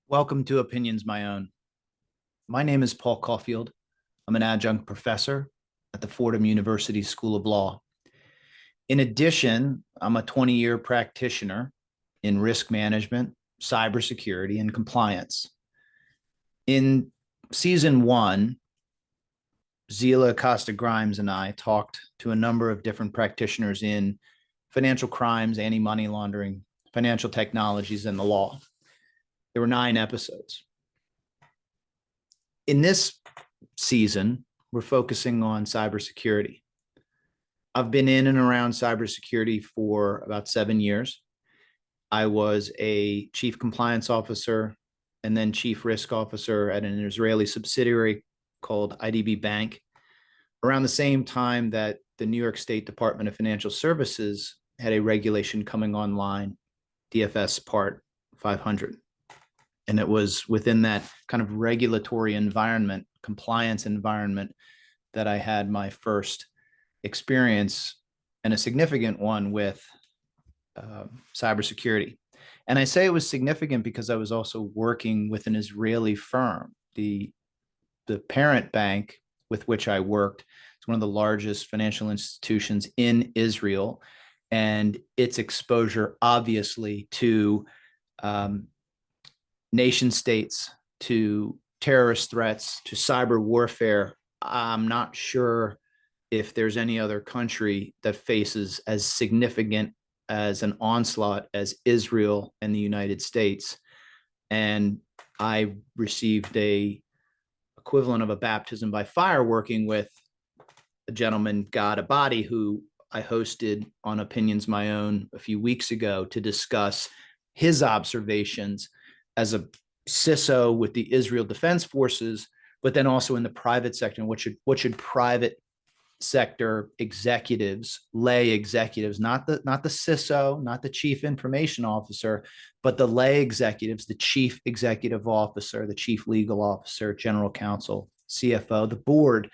Welcome to Opinions My Own. My name is Paul Caulfield. I'm an adjunct professor at the Fordham University School of Law. In addition, I'm a 20-year practitioner in risk management, cybersecurity, and compliance. In season one, Zila Acosta Grimes and I talked to a number of different practitioners in financial crimes, anti-money laundering, financial technologies, and the law. There were 9 episodes. In this season, we're focusing on cybersecurity. I've been in and around cybersecurity for about 7 years. I was a chief compliance officer and then chief risk officer at an Israeli subsidiary called IDB Bank. Around the same time that the New York State Department of Financial Services had a regulation coming online, DFS Part 500. And it was within that kind of regulatory environment, compliance environment, that I had my first experience, and a significant one, with cybersecurity. And I say it was significant because I was also working with an Israeli firm. The parent bank with which I worked is one of the largest financial institutions in Israel, and its exposure, obviously, to nation states, to terrorist threats, to cyber warfare. I'm not sure if there's any other country that faces as significant as an onslaught as Israel and the United States. And I received a equivalent of a baptism by fire working with a gentleman, Gad Abadi, who I hosted on Opinions My Own a few weeks ago to discuss his observations as a CISO with the Israel Defense Forces, but then also in the private sector. What should private sector executives, lay executives, not the CISO, not the chief information officer, but the lay executives, the chief executive officer, the chief legal officer, general counsel, CFO, the board,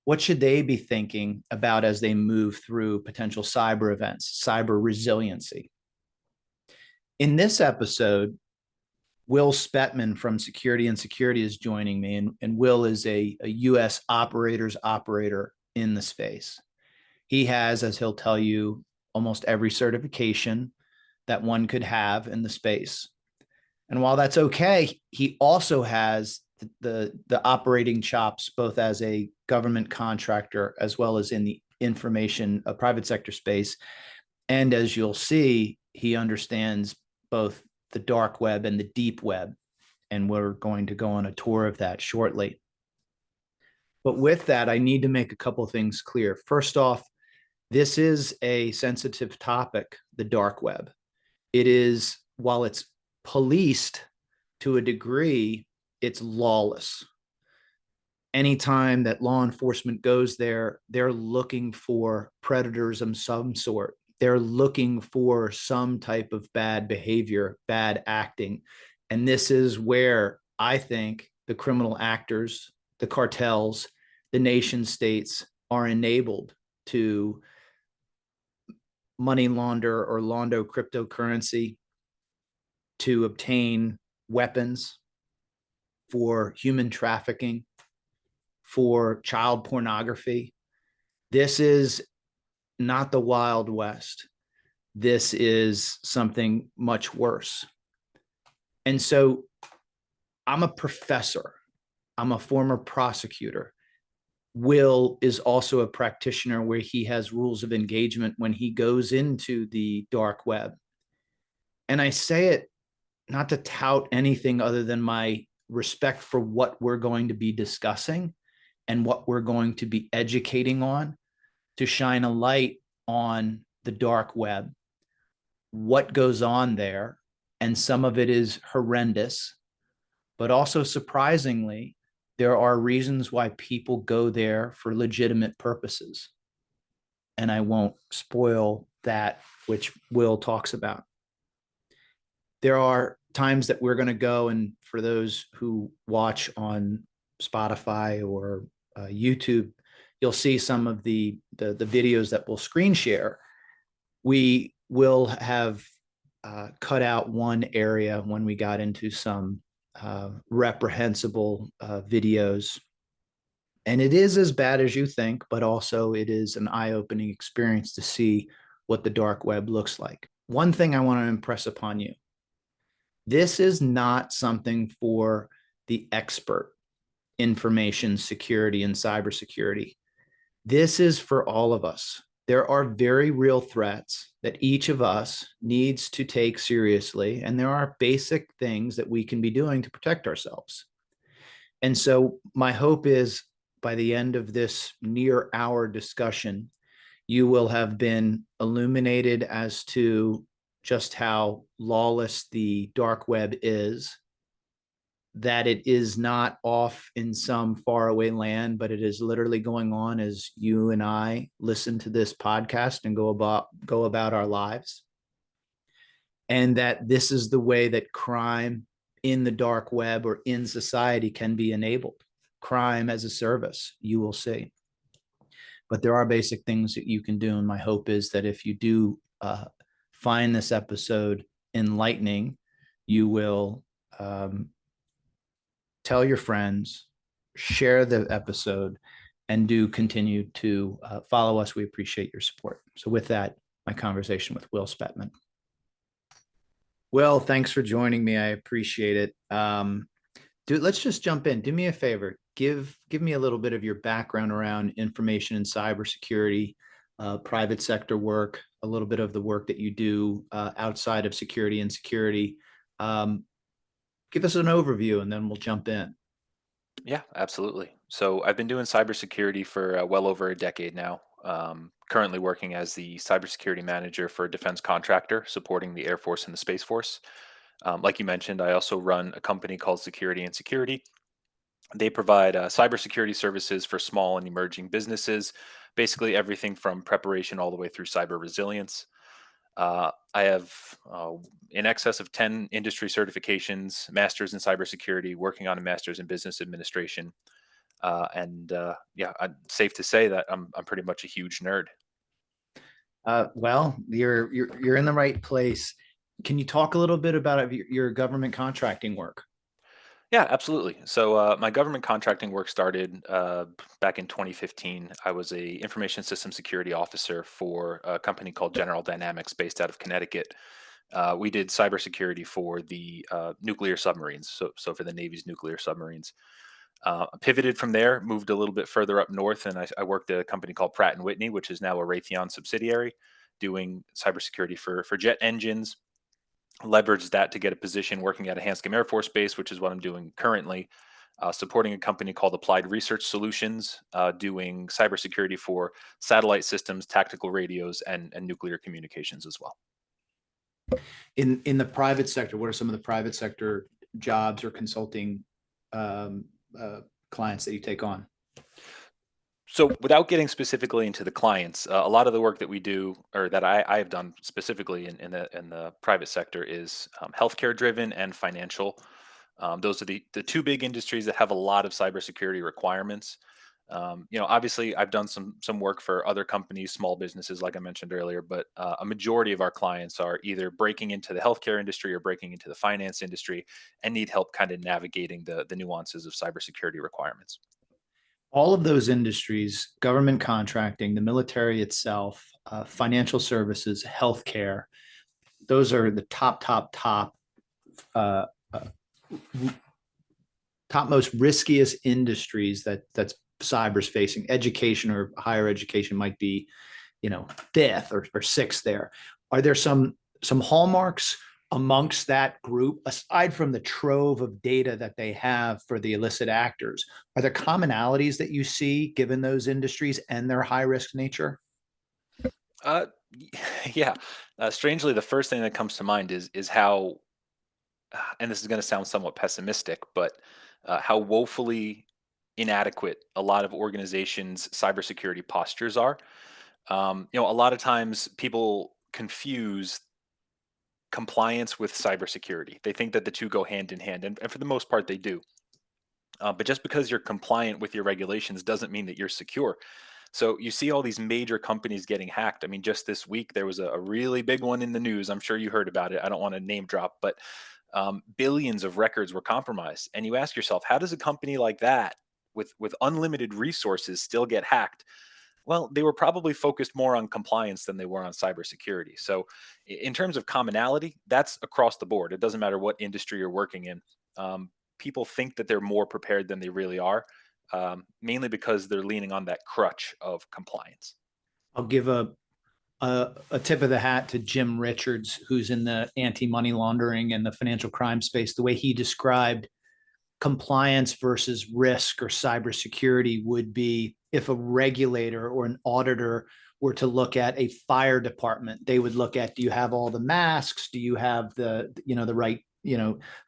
what should they be thinking about as they move through potential cyber events, cyber resiliency? In this episode, Will Spettmann from Security and Security is joining me, and Will is a U.S. operator in the space. He has, as he'll tell you, almost every certification that one could have in the space. And while that's okay, he also has the operating chops, both as a government contractor as well as in the information, private sector space. And as you'll see, he understands both the dark web and the deep web. And we're going to go on a tour of that shortly. But with that, I need to make a couple of things clear. First off, this is a sensitive topic, the dark web. It is, while it's policed to a degree, it's lawless. Anytime that law enforcement goes there, they're looking for predators of some sort. They're looking for some type of bad behavior, bad acting. And this is where I think the criminal actors, the cartels, the nation states are enabled to money launder or launder cryptocurrency, to obtain weapons, for human trafficking, for child pornography. This is not the Wild West. This is something much worse. And so I'm a professor. I'm a former prosecutor. Will is also a practitioner where he has rules of engagement when he goes into the dark web. And I say it not to tout anything other than my respect for what we're going to be discussing and what we're going to be educating on, to shine a light on the dark web, what goes on there. And some of it is horrendous, but also surprisingly, there are reasons why people go there for legitimate purposes. And I won't spoil that, which Will talks about. There are times that we're going to go, and for those who watch on Spotify or YouTube, you'll see some of the videos that we'll screen share. We will have cut out one area when we got into some reprehensible videos. And it is as bad as you think, but also it is an eye opening experience to see what the dark web looks like. One thing I want to impress upon you, this is not something for the expert information security and cybersecurity. This is for all of us. There are very real threats that each of us needs to take seriously, and there are basic things that we can be doing to protect ourselves. And so my hope is by the end of this near hour discussion, you will have been illuminated as to just how lawless the dark web is, that it is not off in some faraway land, but it is literally going on as you and I listen to this podcast and go about our lives. And that this is the way that crime in the dark web or in society can be enabled. Crime as a service, you will see. But there are basic things that you can do. And my hope is that if you do find this episode enlightening, you will tell your friends, share the episode, and do continue to follow us. We appreciate your support. So with that, my conversation with Will Spettmann. Will, thanks for joining me. I appreciate it. Dude, let's just jump in. Do me a favor. Give me a little bit of your background around information and cybersecurity, private sector work, a little bit of the work that you do outside of security and security. Give us an overview and then we'll jump in. Yeah, absolutely. So I've been doing cybersecurity for well over a decade now. Currently working as the cybersecurity manager for a defense contractor supporting the Air Force and the Space Force. Like you mentioned, I also run a company called Security and Security. They provide cybersecurity services for small and emerging businesses, basically everything from preparation all the way through cyber resilience. I have in excess of 10 industry certifications, masters in cybersecurity, working on a master's in business administration. Yeah, safe to say that I'm pretty much a huge nerd. Well, you're in the right place. Can you talk a little bit about your government contracting work? Yeah, absolutely. So my government contracting work started back in 2015. I was a information system security officer for a company called General Dynamics, based out of Connecticut. We did cybersecurity for the nuclear submarines, so for the Navy's nuclear submarines. Pivoted from there, moved a little bit further up north, and I worked at a company called Pratt and Whitney, which is now a Raytheon subsidiary, doing cybersecurity for jet engines. Leveraged that to get a position working at a Hanscom Air Force Base, which is what I'm doing currently, supporting a company called Applied Research Solutions, doing cybersecurity for satellite systems, tactical radios, and nuclear communications as well. In the private sector, what are some of the private sector jobs or consulting um, clients that you take on? So, without getting specifically into the clients, a lot of the work that we do, or that I have done specifically in the private sector, is healthcare driven and financial. Those are the two big industries that have a lot of cybersecurity requirements. Obviously, I've done some work for other companies, small businesses, like I mentioned earlier, but a majority of our clients are either breaking into the healthcare industry or breaking into the finance industry and need help kind of navigating the nuances of cybersecurity requirements. All of those industries, government contracting, the military itself, financial services, healthcare, those are the uh, uh, top most riskiest industries that's cyber's facing. Education or higher education might be, fifth or sixth there. Are there some hallmarks amongst that group, aside from the trove of data that they have for the illicit actors? Are there commonalities that you see given those industries and their high risk nature? Uh, yeah. Strangely, the first thing that comes to mind is how, and this is going to sound somewhat pessimistic, but how woefully inadequate a lot of organizations' cybersecurity postures are. A lot of times people confuse compliance with cybersecurity. They think that the two go hand in hand, and for the most part, they do. But just because you're compliant with your regulations doesn't mean that you're secure. So you see all these major companies getting hacked. I mean, just this week there was a really big one in the news. I'm sure you heard about it. I don't want to name drop, but billions of records were compromised. And you ask yourself, how does a company like that, with unlimited resources, still get hacked? Well, they were probably focused more on compliance than they were on cybersecurity. So, in terms of commonality, that's across the board. It doesn't matter what industry you're working in. People think that they're more prepared than they really are, mainly because they're leaning on that crutch of compliance. I'll give a tip of the hat to Jim Richards, who's in the anti-money laundering and the financial crime space. The way he described compliance versus risk or cybersecurity would be if a regulator or an auditor were to look at a fire department, they would look at, do you have all the masks? Do you have the right,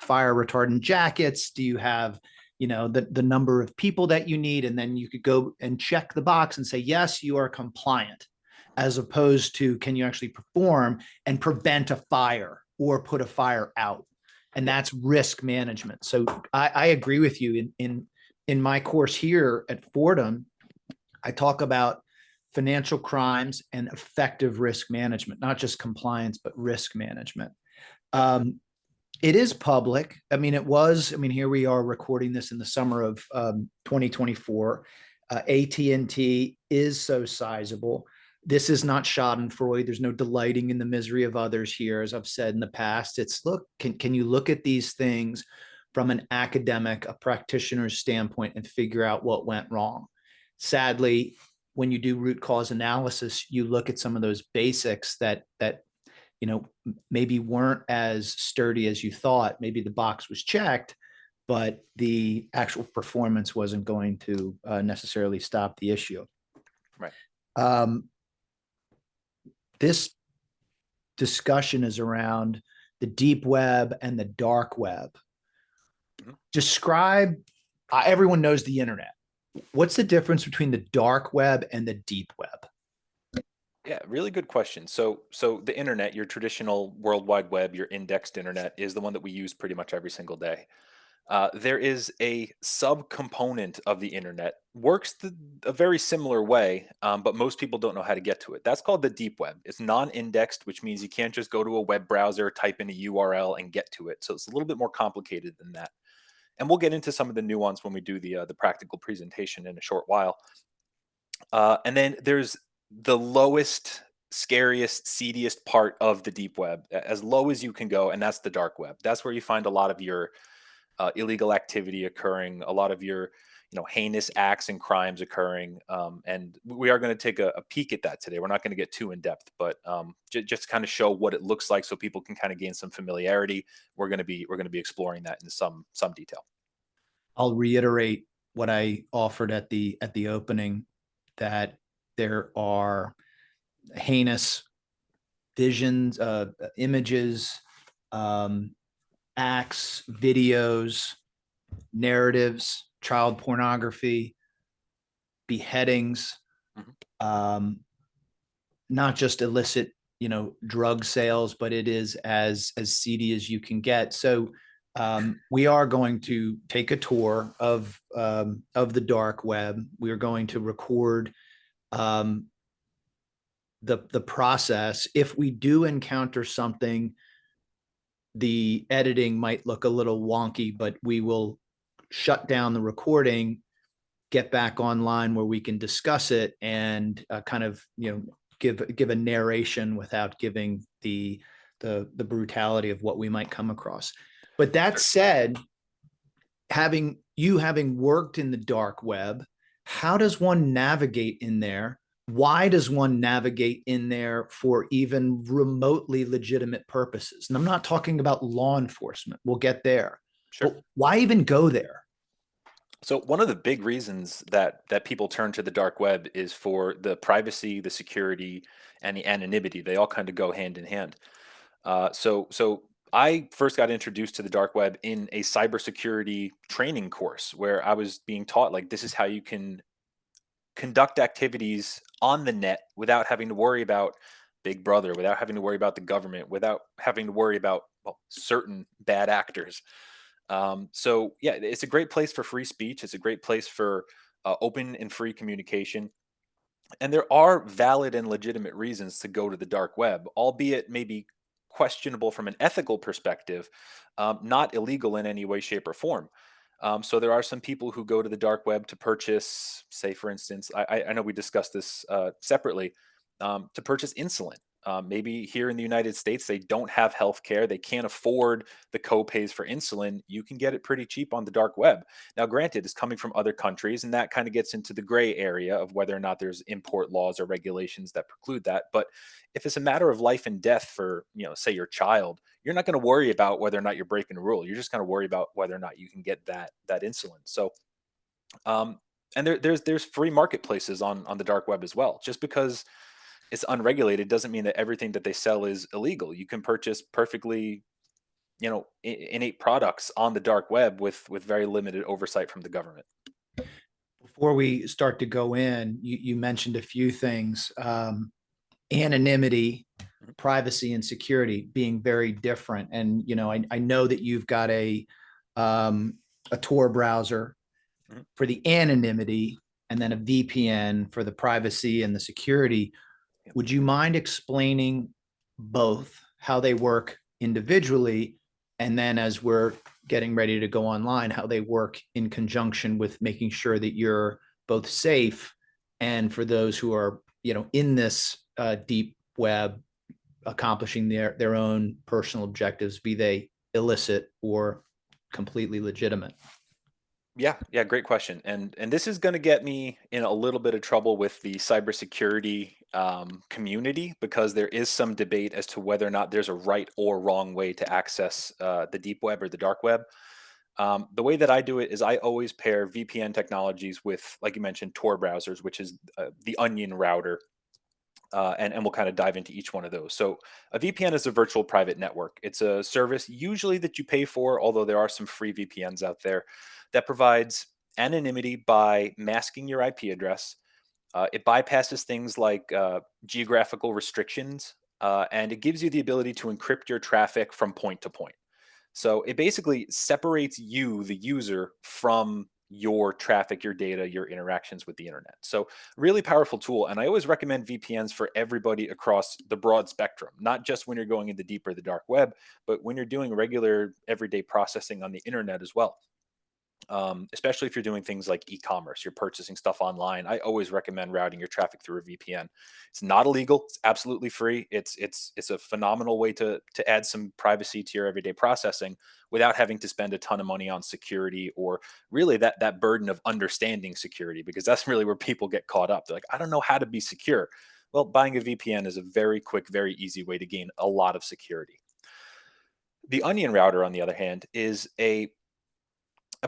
fire retardant jackets? Do you have, the number of people that you need? And then you could go and check the box and say, yes, you are compliant, as opposed to, can you actually perform and prevent a fire or put a fire out? And Yep. that's risk management. So I agree with you. In my course here at Fordham, I talk about financial crimes and effective risk management, not just compliance, but risk management. Yep. Um, it is public. I mean, it was. I mean, here we are recording this in the summer of 2024. AT&T is so sizable. This is not Schadenfreude. There's no delighting in the misery of others here, as I've said in the past. It's look, can you look at these things from an academic, a practitioner's standpoint, and figure out what went wrong? Sadly, when you do root cause analysis, you look at some of those basics that maybe weren't as sturdy as you thought. Maybe the box was checked, but the actual performance wasn't going to necessarily stop the issue. Right. Um, this discussion is around the deep web and the dark web. Mhm. Describe, everyone knows the internet. What's the difference between the dark web and the deep web? Yeah, really good question. So the internet, your traditional World Wide Web, your indexed internet, is the one that we use pretty much every single day. There is a subcomponent of the internet, works a very similar way, but most people don't know how to get to it. That's called the deep web. It's non-indexed, which means you can't just go to a web browser, type in a URL, and get to it. So it's a little bit more complicated than that. And we'll get into some of the nuance when we do the practical presentation in a short while. And then there's the lowest, scariest, seediest part of the deep web, as low as you can go, and that's the dark web. That's where you find a lot of your illegal activity occurring, a lot of your heinous acts and crimes occurring. And we are going to take a peek at that today. We're not going to get too in depth, but just to kind of show what it looks like, so people can kind of gain some familiarity. We're going to be exploring that in some detail. I'll reiterate what I offered at the opening, that there are heinous visions, images, um, acts, videos, narratives, child pornography, beheadings, Mhm. um, not just illicit, drug sales, but it is as seedy as you can get. So we are going to take a tour of the dark web. We are going to record um, the process. If we do encounter something, the editing might look a little wonky, but we will shut down the recording, get back online where we can discuss it, and kind of give a narration without giving the brutality of what we might come across. But that Sure. said, having worked in the dark web, how does one navigate in there? Why does one navigate in there for even remotely legitimate purposes? And I'm not talking about law enforcement. We'll get there. Sure. But why even go there? So one of the big reasons that people turn to the dark web is for the privacy, the security, and the anonymity. They all kind of go hand in hand. So I first got introduced to the dark web in a cybersecurity training course where I was being taught, like, this is how you can conduct activities on the net without having to worry about Big Brother, without having to worry about the government, without having to worry about, well, certain bad actors. So yeah, it's a great place for free speech. It's a great place for open and free communication. And there are valid and legitimate reasons to go to the dark web, albeit maybe questionable from an ethical perspective, not illegal in any way, shape, or form. So there are some people who go to the dark web to purchase, say, for instance, I know we discussed this separately, to purchase insulin. Maybe here in the United States, they don't have health care. They can't afford the co-pays for insulin. You can get it pretty cheap on the dark web. Now, granted, it's coming from other countries, and that kind of gets into the gray area of whether or not there's import laws or regulations that preclude that. But if it's a matter of life and death for, say your child, you're not going to worry about whether or not you're breaking a rule. You're just going to worry about whether or not you can get that insulin. So, um, and there's free marketplaces on the dark web as well. Just because it's unregulated doesn't mean that everything that they sell is illegal. You can purchase perfectly, innate products on the dark web with very limited oversight from the government. Before we start to go in, you mentioned a few things. Anonymity, Mhm, privacy, and security being very different. And I know that you've got a Tor browser mhm. for the anonymity, and then a VPN for the privacy and the security. Yeah. Would you mind explaining both, how they work individually, and then as we're getting ready to go online, how they work in conjunction with making sure that you're both safe, and for those who are in this deep web, accomplishing their own personal objectives, be they illicit or completely legitimate? Yeah, yeah, great question. And this is going to get me in a little bit of trouble with the cybersecurity community because there is some debate as to whether or not there's a right or wrong way to access the deep web or the dark web. The way that I do it is I always pair VPN technologies with, like you mentioned, Tor browsers, which is the Onion router, and we'll kind of dive into each one of those. So, a VPN is a virtual private network. It's a service usually that you pay for, although there are some free VPNs out there that provides anonymity by masking your IP address. It bypasses things like geographical restrictions, and it gives you the ability to encrypt your traffic from point to point. So it basically separates you, the user, from your traffic, your data, your interactions with the internet. So, really powerful tool. And I always recommend VPNs for everybody across the broad spectrum, not just when you're going in the deep or the dark web, but when you're doing regular everyday processing on the internet as well. Especially if you're doing things like e-commerce, you're purchasing stuff online. I always recommend routing your traffic through a VPN. It's not illegal. It's absolutely free. It's a phenomenal way to add some privacy to your everyday processing without having to spend a ton of money on security or really that burden of understanding security, because that's really where people get caught up. They're like, I don't know how to be secure. Well, buying a VPN is a very quick, very easy way to gain a lot of security. The Onion router, on the other hand, is a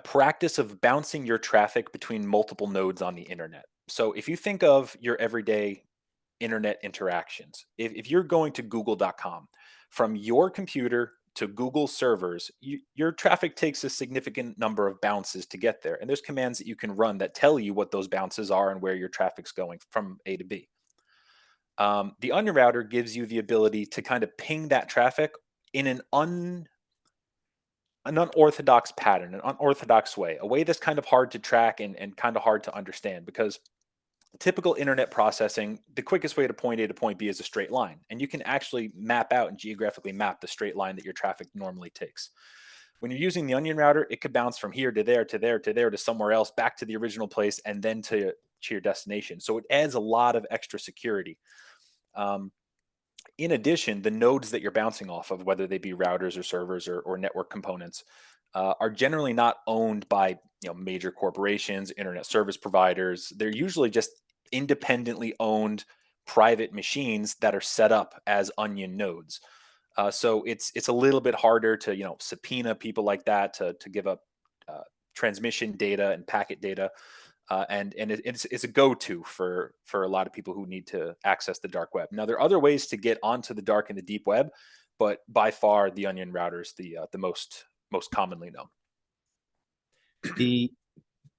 practice of bouncing your traffic between multiple nodes on the internet. So if you think of your everyday internet interactions, if you're going to google.com from your computer to Google servers, your traffic takes a significant number of bounces to get there. And there's commands that you can run that tell you what those bounces are and where your traffic's going from A to B. The Onion router gives you the ability to kind of ping that traffic in an unorthodox pattern, an unorthodox way, a way that's kind of hard to track and kind of hard to understand because typical internet processing, the quickest way to point A to point B is a straight line. And you can actually map out and geographically map the straight line that your traffic normally takes. When you're using the Onion router, it could bounce from here to there to there to there to somewhere else, back to the original place, and then to your destination. So it adds a lot of extra security. Um, in addition, the nodes that you're bouncing off of, whether they be routers or servers or network components, are generally not owned by major corporations, internet service providers. They're usually just independently owned private machines that are set up as onion nodes. So it's a little bit harder to subpoena people like that to give up transmission data and packet data, and it's a go-to for a lot of people who need to access the dark web. Now there are other ways to get onto the dark and the deep web, but by far the Onion router is the most commonly known. The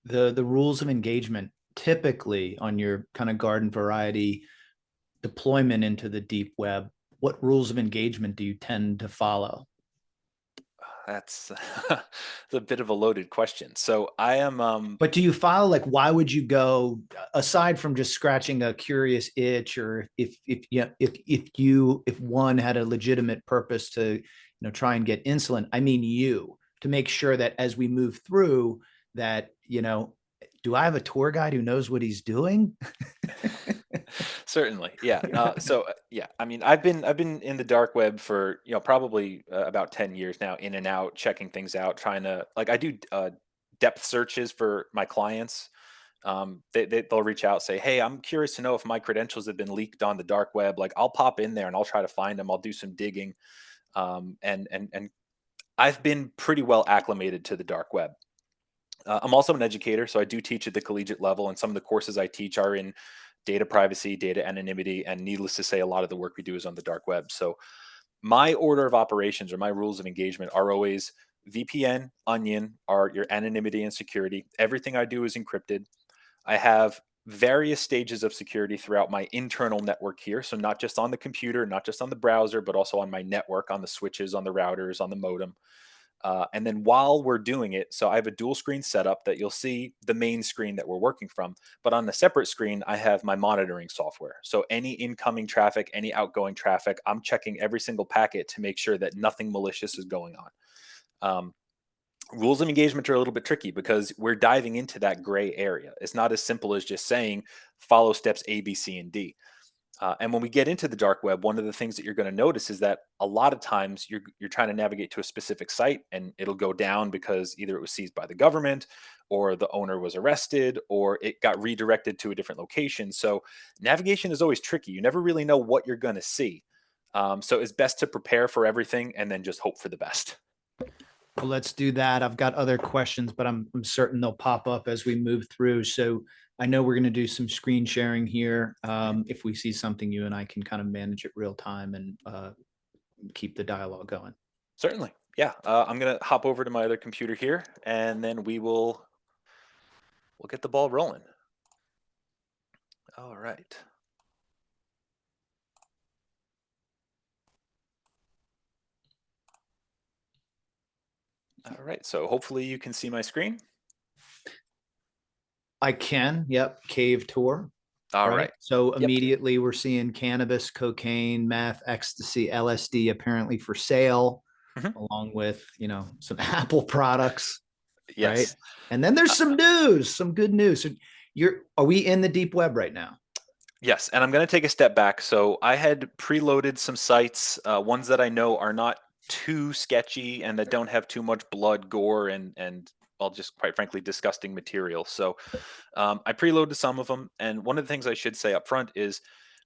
the rules of engagement typically on your kind of garden variety deployment into the deep web, what rules of engagement do you tend to follow? That's it's a bit of a loaded question. So I am But do you file like why would you go aside from just scratching a curious itch, or if yeah if one had a legitimate purpose to try and get insulin? I mean you to make sure that as we move through that do I have a tour guide who knows what he's doing? certainly, yeah. Yeah, I mean, I've been in the dark web for probably about 10 years now, in and out, checking things out, trying to like I do depth searches for my clients. They'll reach out, say, "Hey, I'm curious to know if my credentials have been leaked on the dark web." Like, I'll pop in there and I'll try to find them. I'll do some digging, and I've been pretty well acclimated to the dark web. I'm also an educator, so I do teach at the collegiate level, and some of the courses I teach are in data privacy, data anonymity, and needless to say, a lot of the work we do is on the dark web. So my order of operations or my rules of engagement are always VPN, Onion are your anonymity and security. Everything I do is encrypted. I have various stages of security throughout my internal network here. So not just on the computer, not just on the browser, but also on my network, on the switches, on the routers, on the modem. And then while we're doing it, so I have a dual screen setup that you'll see the main screen that we're working from. But on the separate screen, I have my monitoring software. So any incoming traffic, any outgoing traffic, I'm checking every single packet to make sure that nothing malicious is going on. Um, Rules of engagement are a little bit tricky because we're diving into that gray area. It's not as simple as just saying follow steps A, B, C, and D. And when we get into the dark web, one of the things that you're going to notice is that a lot of times you're trying to navigate to a specific site and it'll go down because either it was seized by the government or the owner was arrested or it got redirected to a different location. So navigation is always tricky. You never really know what you're going to see. So it's best to prepare for everything and then just hope for the best. Well, let's do that. I've got other questions, but I'm certain they'll pop up as we move through. So I know we're going to do some screen sharing here. Mhm. If we see something, you and I can kind of manage it real time and keep the dialogue going. Certainly. Yeah. I'm going to hop over to my other computer here and then we'll get the ball rolling. All right. All right. So hopefully you can see my screen. I can. Yep. Cave tour. All Right. right. So Yep. immediately we're seeing cannabis, cocaine, meth, ecstasy, LSD apparently for sale, Mhm. along with, some Apple products. Right. Yes. And then there's Uh, some news, some good news. So are we in the deep web right now? yes. And I'm going to take a step back. So I had preloaded some sites, ones that I know are not too sketchy and that don't have too much blood, gore, and well, just quite frankly, disgusting material. So I preloaded some of them. And one of the things I should say up front is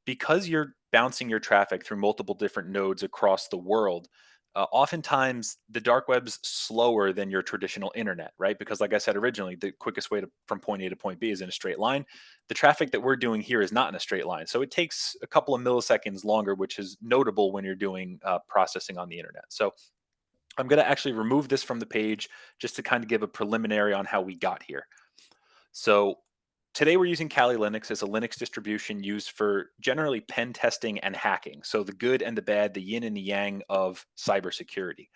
because you're bouncing your traffic through multiple different nodes across the world, oftentimes the dark web's slower than your traditional internet, right? Because, like I said originally, the quickest way from point A to point B is in a straight line. The traffic that we're doing here is not in a straight line. So it takes a couple of milliseconds longer, which is notable when you're doing processing on the internet. So I'm going to actually remove this from the page just to kind of give a preliminary on how we got here. So today we're using Kali Linux as a Linux distribution used for generally pen testing and hacking. So the good and the bad, the yin and the yang of cybersecurity.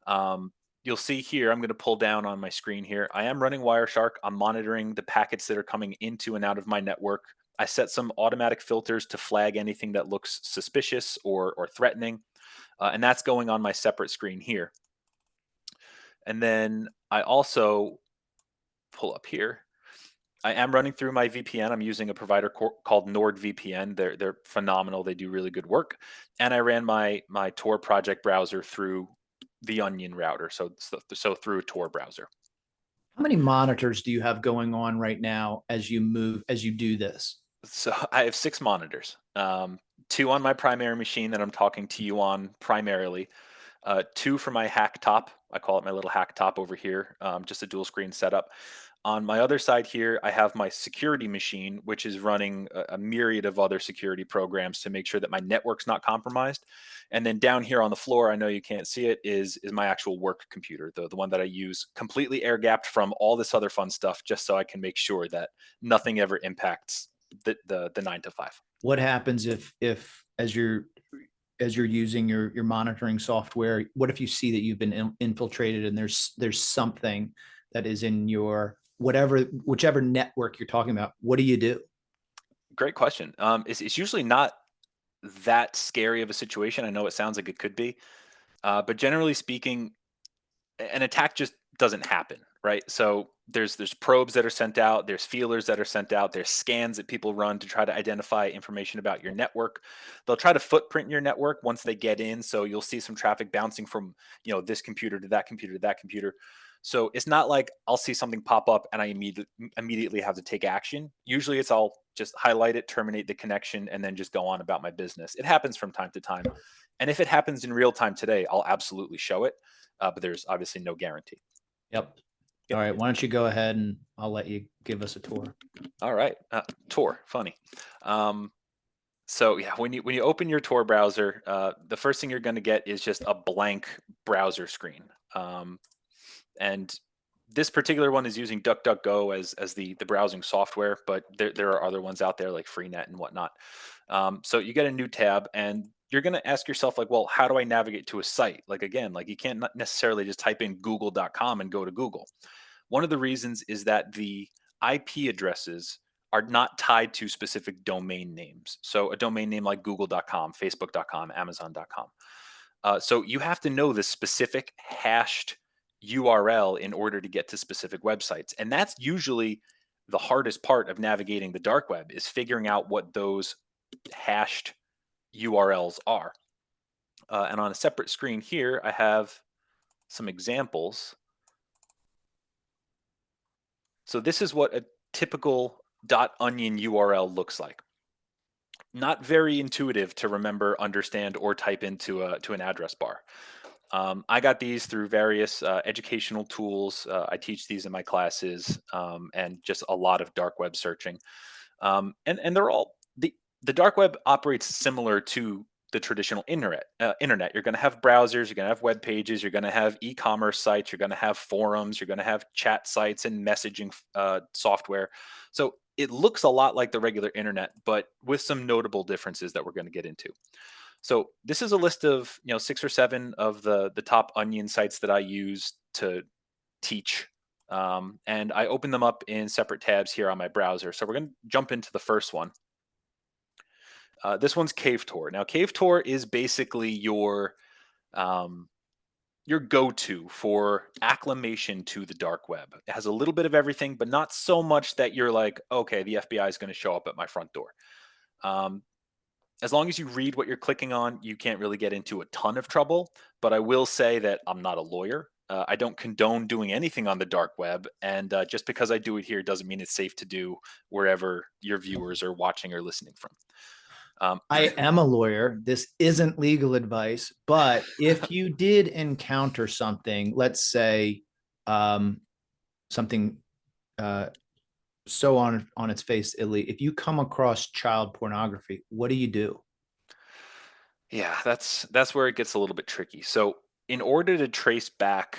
Um, you'll see here, I'm going to pull down on my screen here. I am running Wireshark. I'm monitoring the packets that are coming into and out of my network. I set some automatic filters to flag anything that looks suspicious or threatening. And that's going on my separate screen here. And then I also pull up here. I am running through my VPN. I'm using a provider called NordVPN. They're phenomenal. They do really good work. And I ran my Tor project browser through the Onion router, so through a Tor browser. How many monitors do you have going on right now as you do this? So I have 6 monitors. Two on my primary machine that I'm talking to you on primarily. Two for my hack top. I call it my little hack top over here. Just a dual screen setup. On my other side here, I have my security machine, which is running a myriad of other security programs to make sure that my network's not compromised. And then down here on the floor, I know you can't see it, is my actual work computer, the one that I use completely air gapped from all this other fun stuff, just so I can make sure that nothing ever impacts the 9 to 5. What happens if as you're as you're using your monitoring software? What if you see that you've been infiltrated and there's something that is in your whichever network you're talking about? What do you do? Great question. It's usually not that scary of a situation. I know it sounds like it could be, but generally speaking, an attack just doesn't happen, right? So there's probes that are sent out, there's feelers that are sent out, there's scans that people run to try to identify information about your network. They'll try to footprint your network once they get in, so you'll see some traffic bouncing from, this computer to that computer to that computer. So it's not like I'll see something pop up and I immediately have to take action. Usually it's I'll just highlight it, terminate the connection, and then just go on about my business. It happens from time to time. And if it happens in real time today, I'll absolutely show it, but there's obviously no guarantee. Yep. All Yep. right. Why don't you go ahead and I'll let you give us a tour. All right. Tor, funny. Um, so yeah, when you open your Tor browser, the first thing you're going to get is just a blank browser screen. And this particular one is using DuckDuckGo as the browsing software, but there are other ones out there like Freenet and whatnot. So you get a new tab, and you're going to ask yourself, like, well, how do I navigate to a site? Like, again, like you can't not necessarily just type in google.com and go to Google. One of the reasons is that the IP addresses are not tied to specific domain names. So a domain name like google.com, facebook.com, amazon.com. So you have to know the specific hashed URL in order to get to specific websites. And that's usually the hardest part of navigating the dark web, is figuring out what those hashed URLs are. And on a separate screen here, I have some examples. So this is what a typical .onion URL looks like. Not very intuitive to remember, understand, or type into to an address bar. I got these through various educational tools. I teach these in my classes, and just a lot of dark web searching. And they're all the dark web operates similar to the traditional internet. Internet. You're going to have browsers, you're going to have web pages, you're going to have e-commerce sites, you're going to have forums, you're going to have chat sites and messaging software. So it looks a lot like the regular internet, but with some notable differences that we're going to get into. So this is a list of 6 or 7 of the top onion sites that I use to teach, and I open them up in separate tabs here on my browser. So we're going to jump into the first one. This one's Cave Tour. Now, Cave Tour is basically your go-to for acclimation to the dark web. It has a little bit of everything, but not so much that you're like, okay, the FBI is going to show up at my front door. Um, as long as you read what you're clicking on, you can't really get into a ton of trouble. But I will say that I'm not a lawyer. I don't condone doing anything on the dark web. And just because I do it here doesn't mean it's safe to do wherever your viewers are watching or listening from. I am a lawyer. This isn't legal advice, but if you did encounter something, let's say something so on its face, Illy, if you come across child pornography, what do you do? Yeah, that's where it gets a little bit tricky. So in order to trace back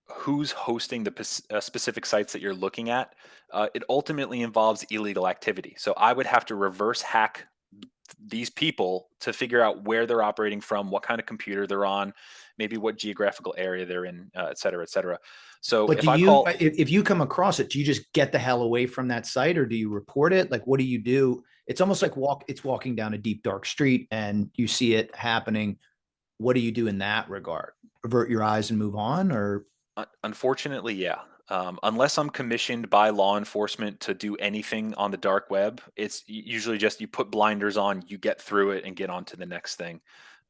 who's hosting the specific sites that you're looking at, it ultimately involves illegal activity. So I would have to reverse hack these people to figure out where they're operating from, what kind of computer they're on, maybe what geographical area they're in, et cetera, et cetera. So But if I call, if you come across it, do you just get the hell away from that site or do you report it? Like, what do you do? It's almost like it's walking down a deep, dark street and you see it happening. What do you do in that regard? Avert your eyes and move on, or unfortunately, yeah. Unless I'm commissioned by law enforcement to do anything on the dark web, it's usually just you put blinders on, you get through it, and get on to the next thing.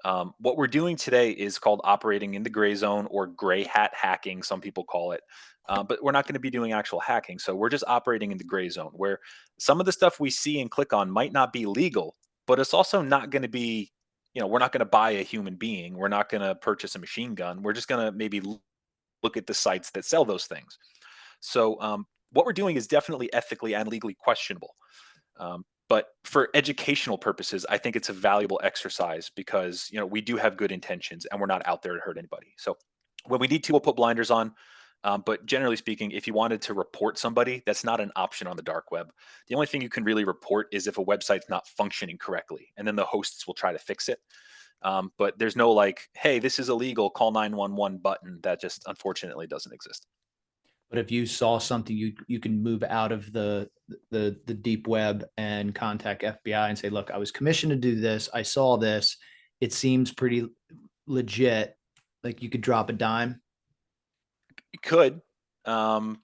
What we're doing today is called operating in the gray zone, or gray hat hacking, some people call it. But we're not going to be doing actual hacking. So we're just operating in the gray zone, where some of the stuff we see and click on might not be legal, but it's also not going to be, we're not going to buy a human being. We're not going to purchase a machine gun. We're just going to maybe look at the sites that sell those things. So what we're doing is definitely ethically and legally questionable. But for educational purposes, I think it's a valuable exercise because we do have good intentions and we're not out there to hurt anybody. So when we need to, we'll put blinders on. But generally speaking, if you wanted to report somebody, that's not an option on the dark web. The only thing you can really report is if a website's not functioning correctly, and then the hosts will try to fix it. But there's no like, hey, this is illegal, call 911 button. That just unfortunately doesn't exist. But if you saw something, you can move out of the deep web and contact FBI and say, look, I was commissioned to do this. I saw this. It seems pretty legit. Like you could drop a dime. You could. Um,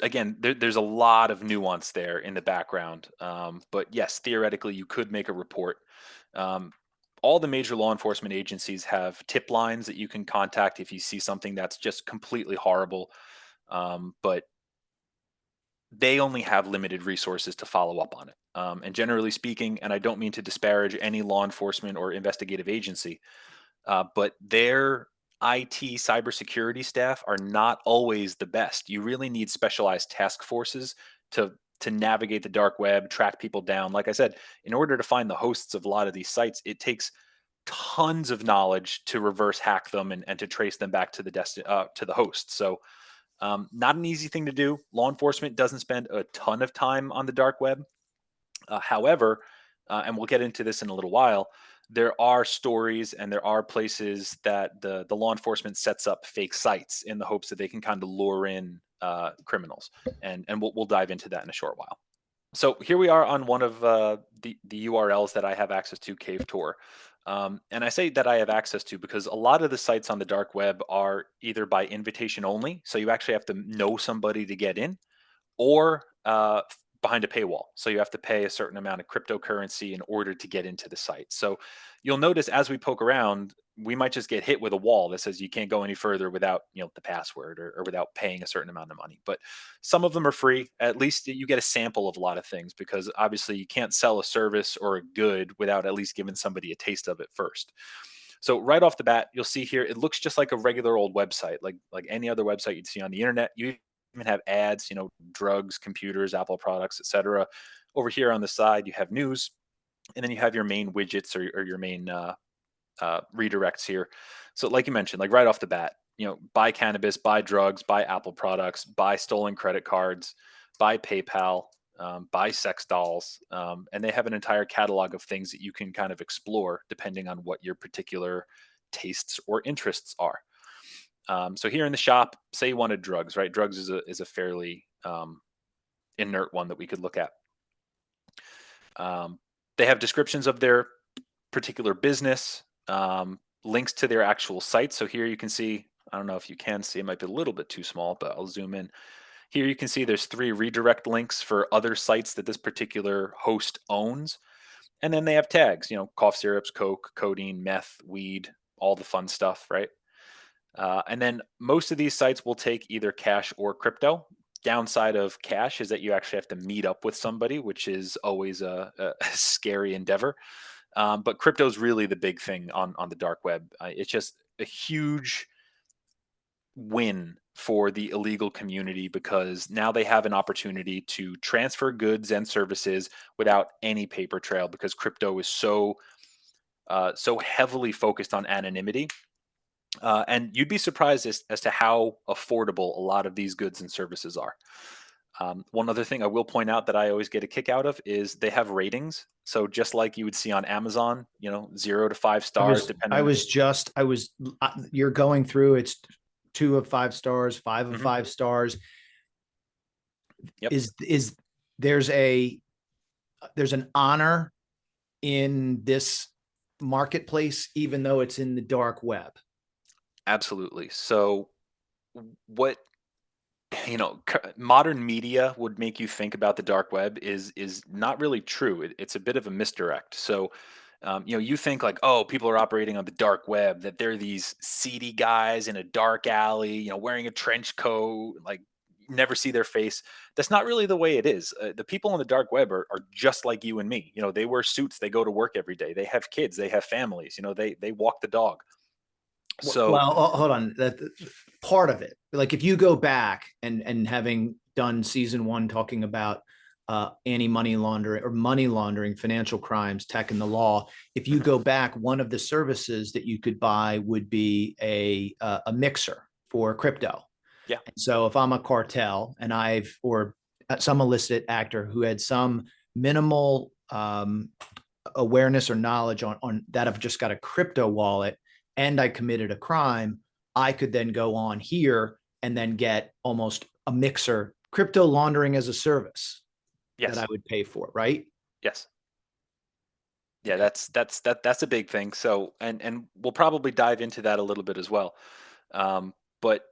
Again, there's a lot of nuance there in the background. But yes, theoretically, you could make a report. Um, all the major law enforcement agencies have tip lines that you can contact if you see something that's just completely horrible. But they only have limited resources to follow up on it. And generally speaking, and I don't mean to disparage any law enforcement or investigative agency, but their IT cybersecurity staff are not always the best. You really need specialized task forces to to navigate the dark web, track people down. Like I said, in order to find the hosts of a lot of these sites, it takes tons of knowledge to reverse hack them and to trace them back to to the host. So not an easy thing to do. Law enforcement doesn't spend a ton of time on the dark web. However, and we'll get into this in a little while, there are stories and there are places that the law enforcement sets up fake sites in the hopes that they can kind of lure in criminals, and we'll dive into that in a short while. So here we are on one of the URLs that I have access to, Cave Tour. And I say that I have access to because a lot of the sites on the dark web are either by invitation only, so you actually have to know somebody to get in, or behind a paywall. So you have to pay a certain amount of cryptocurrency in order to get into the site. So you'll notice as we poke around, we might just get hit with a wall that says you can't go any further without, the password, or without paying a certain amount of money. But some of them are free. At least you get a sample of a lot of things, because obviously you can't sell a service or a good without at least giving somebody a taste of it first. So right off the bat, you'll see here, it looks just like a regular old website, like any other website you'd see on the internet. You even have ads, drugs, computers, Apple products, etc. Over here on the side, you have news, and then you have your main widgets, or your main redirects here. So, like you mentioned, like right off the bat, buy cannabis, buy drugs, buy Apple products, buy stolen credit cards, buy PayPal, buy sex dolls, and they have an entire catalog of things that you can kind of explore depending on what your particular tastes or interests are. So here in the shop, say you wanted drugs, right? Drugs is a fairly inert one that we could look at. Um, they have descriptions of their particular business, links to their actual site. So here you can see, I don't know if you can see, it might be a little bit too small, but I'll zoom in. Here you can see there's 3 redirect links for other sites that this particular host owns. And then they have tags, cough syrups, coke, codeine, meth, weed, all the fun stuff, right? And then most of these sites will take either cash or crypto. Downside of cash is that you actually have to meet up with somebody, which is always a scary endeavor. But crypto is really the big thing on the dark web. It's just a huge win for the illegal community, because now they have an opportunity to transfer goods and services without any paper trail, because crypto is so heavily focused on anonymity. And you'd be surprised as to how affordable a lot of these goods and services are. One other thing I will point out that I always get a kick out of is they have ratings. So just like you would see on Amazon, 0 to 5 I stars, was, I depending. was just, I was, you're going through, it's 2 of 5 stars, 5 of Mhm. 5 stars. Yep, Is there's an honor in this marketplace, even though it's in the dark web. absolutely. So what modern media would make you think about the dark web is not really true. It's a bit of a misdirect. So you think like, oh, people are operating on the dark web, that they're these seedy guys in a dark alley, wearing a trench coat, like never see their face. That's not really the way it is. The people on the dark web are just like you and me. They wear suits, they go to work every day, they have kids, they have families, they walk the dog. So Well, hold on. That part of it, like if you go back and having done season 1 talking about anti money laundering or money laundering, financial crimes, tech, and the law. If you mhm, go back, one of the services that you could buy would be a mixer for crypto. yeah, And so if I'm a cartel and or some illicit actor who had some minimal awareness or knowledge on that I've just got a crypto wallet and I committed a crime, I could then go on here and then get almost a mixer crypto laundering as a service that I Yes. would pay for, right? Yes. Yeah, Okay. that's a big thing. So, and we'll probably dive into that a little bit as well. But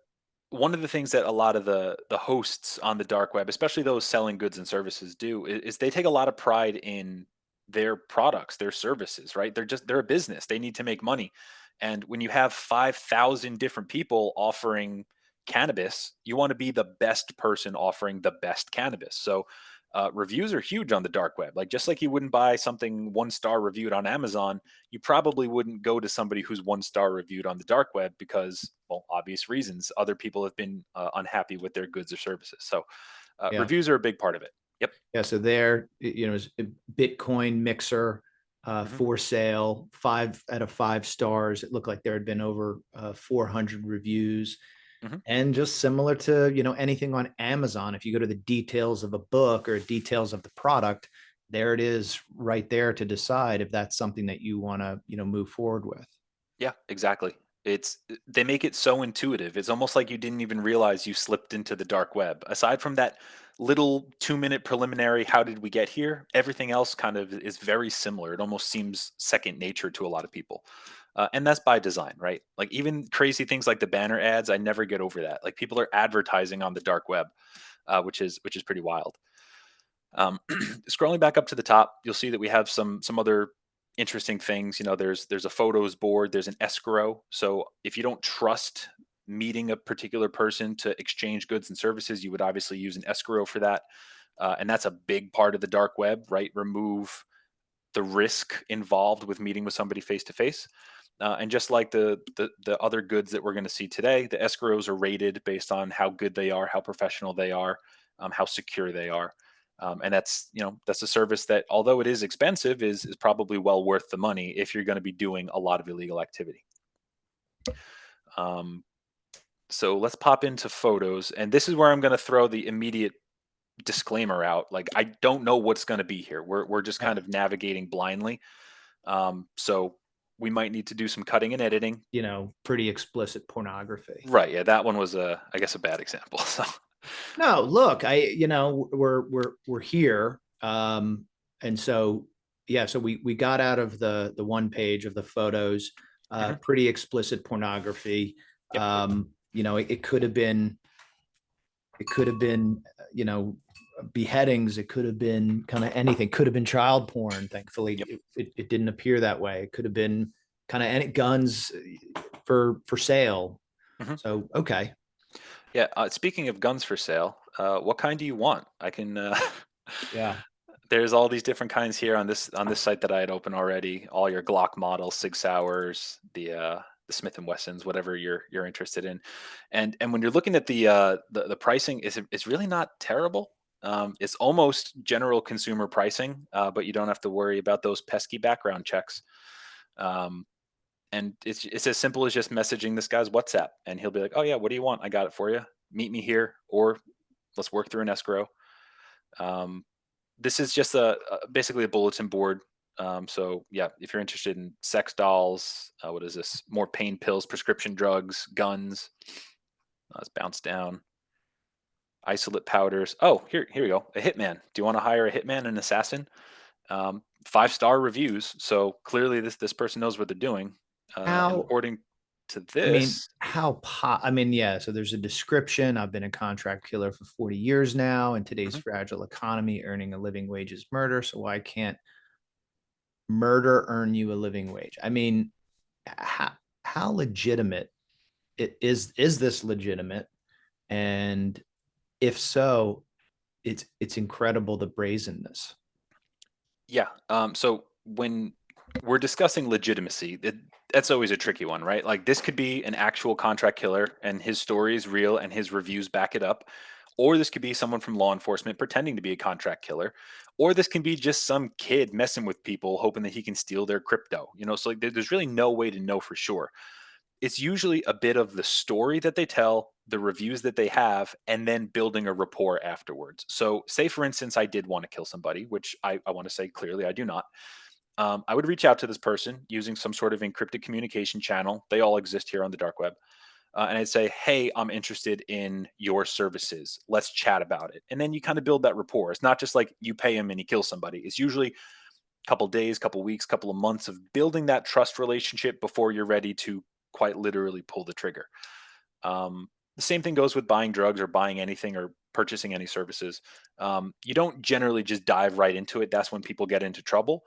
one of the things that a lot of the hosts on the dark web, especially those selling goods and services, do is they take a lot of pride in their products, their services, right? They're a business. They need to make money. And when you have 5,000 different people offering cannabis, you want to be the best person offering the best cannabis. So reviews are huge on the dark web. Like just like you wouldn't buy something 1 star reviewed on Amazon, you probably wouldn't go to somebody who's 1 star reviewed on the dark web because, well, obvious reasons. Other people have been unhappy with their goods or services. So Yeah. reviews are a big part of it. Yep. Yeah. So there, Bitcoin mixer Hmm. for sale, 5 out of 5 stars. It looked like there had been over 400 reviews. Hmm. And just similar to, anything on Amazon, if you go to the details of a book or details of the product, there it is right there to decide if that's something that you want to, move forward with. Yeah, exactly. They make it so intuitive. It's almost like you didn't even realize you slipped into the dark web. Aside from that little 2 minute preliminary, how did we get here? Everything else kind of is very similar. It almost seems second nature to a lot of people. And that's by design, right? Like even crazy things like the banner ads, I never get over that. Like people are advertising on the dark web, which is pretty wild. Scrolling back up to the top, you'll see that we have some other interesting things. There's a photos board, there's an escrow. So if you don't trust meeting a particular person to exchange goods and services, you would obviously use an escrow for that. And that's a big part of the dark web, right? Remove the risk involved with meeting with somebody face to face. And just like the other goods that we're going to see today, the escrows are rated based on how good they are, how professional they are, how secure they are. And that's a service that, although it is expensive, is probably well worth the money if you're going to be doing a lot of illegal activity. Um, so let's pop into photos, and this is where I'm going to throw the immediate disclaimer out. Like I don't know what's going to be here. We're just Yeah. kind of navigating blindly. So we might need to do some cutting and editing. Pretty explicit pornography. Right. Yeah, that one was I guess a bad example. So. No, look, we're here. And so, yeah, so we got out of the one page of the photos, Mhm. pretty explicit pornography. Yep. It could have been, beheadings. It could have been kind of anything. Could have been child porn. Thankfully, Yep. it didn't appear that way. It could have been kind of any guns for sale. Mhm. So okay, Yeah. Speaking of guns for sale, what kind do you want? I can. yeah. There's all these different kinds here on this site that I had open already. All your Glock models, Sig Sauers, the Smith and Wessons, whatever you're interested in, and when you're looking at the pricing, it's really not terrible. It's almost general consumer pricing, but you don't have to worry about those pesky background checks. Um, and it's as simple as just messaging this guy's WhatsApp, and he'll be like, "Oh yeah, what do you want? I got it for you. Meet me here, or let's work through an escrow." Um, this is just basically a bulletin board. So yeah, if you're interested in sex dolls, what is this? More pain pills, prescription drugs, guns. Let's bounce down. Isolate powders. Oh, here we go. A hitman. Do you want to hire a hitman, an assassin? 5 star reviews. So clearly this person knows what they're doing. And How according to I mean, this, yeah, so there's a description. I've been a contract killer for 40 years now. In today's mhm, fragile economy, earning a living wage is murder. So why can't murder earn you a living wage? I mean, how how legitimate is this legitimate? And if so, it's incredible the brazenness. yeah. So when we're discussing legitimacy, that's always a tricky one, right? Like this could be an actual contract killer and his story is real and his reviews back it up. Or this could be someone from law enforcement pretending to be a contract killer. Or this can be just some kid messing with people, hoping that he can steal their crypto. So like, there's really no way to know for sure. It's usually a bit of the story that they tell, the reviews that they have, and then building a rapport afterwards. So, say for instance, I did want to kill somebody, which I want to say clearly I do not. I would reach out to this person using some sort of encrypted communication channel. They all exist here on the dark web. And I'd say, hey, I'm interested in your services. Let's chat about it. And then you kind of build that rapport. It's not just like you pay him and he kills somebody. It's usually a couple days, couple weeks, couple of months of building that trust relationship before you're ready to quite literally pull the trigger. The same thing goes with buying drugs or buying anything or purchasing any services. You don't generally just dive right into it. That's when people get into trouble.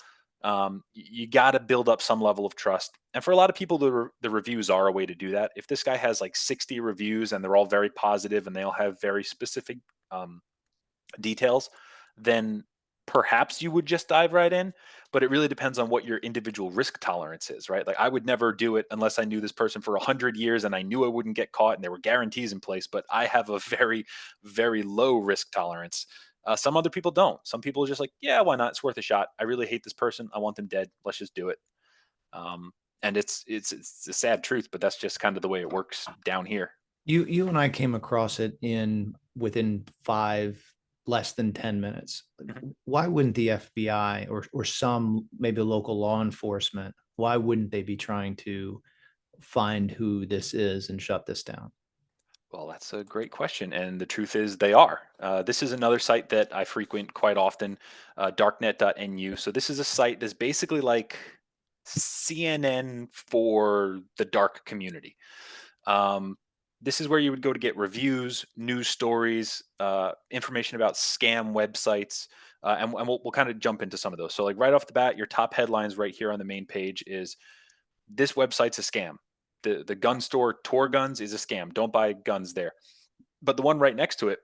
You got to build up some level of trust. And for a lot of people, the reviews are a way to do that. If this guy has like 60 reviews and they're all very positive and they all have very specific um, details, then perhaps you would just dive right in. But it really depends on what your individual risk tolerance is, right? Like I would never do it unless I knew this person for 100 years and I knew I wouldn't get caught and there were guarantees in place. But I have a very, very low risk tolerance. Some other people don't. Some people are just like, yeah, why not? It's worth a shot. I really hate this person. I want them dead. Let's just do it. Um, and it's a sad truth, but that's just kind of the way it works down here. You and I came across it in within five, less than 10 minutes. Mhm. Why wouldn't the FBI or some maybe local law enforcement, why wouldn't they be trying to find who this is and shut this down? Well, that's a great question. And the truth is, they are. This is another site that I frequent quite often, darknet.nu. So, this is a site that's basically like CNN for the dark community. Um, this is where you would go to get reviews, news stories, information about scam websites. And we'll kind of jump into some of those. So, like right off the bat, your top headlines right here on the main page is this website's a scam. The gun store Tor Guns is a scam. Don't buy guns there. But the one right next to it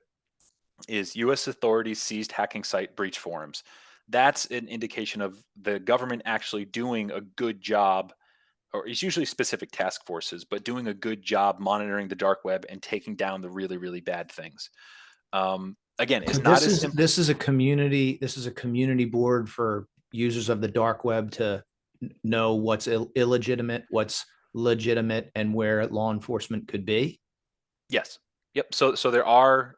is U.S. authorities seized hacking site breach forums. That's an indication of the government actually doing a good job, or it's usually specific task forces, but doing a good job monitoring the dark web and taking down the really, really bad things. Again, So it's not as simple. this is a community board for users of the dark web to know what's illegitimate, what's legitimate, and where law enforcement could be. Yes. Yep. So there are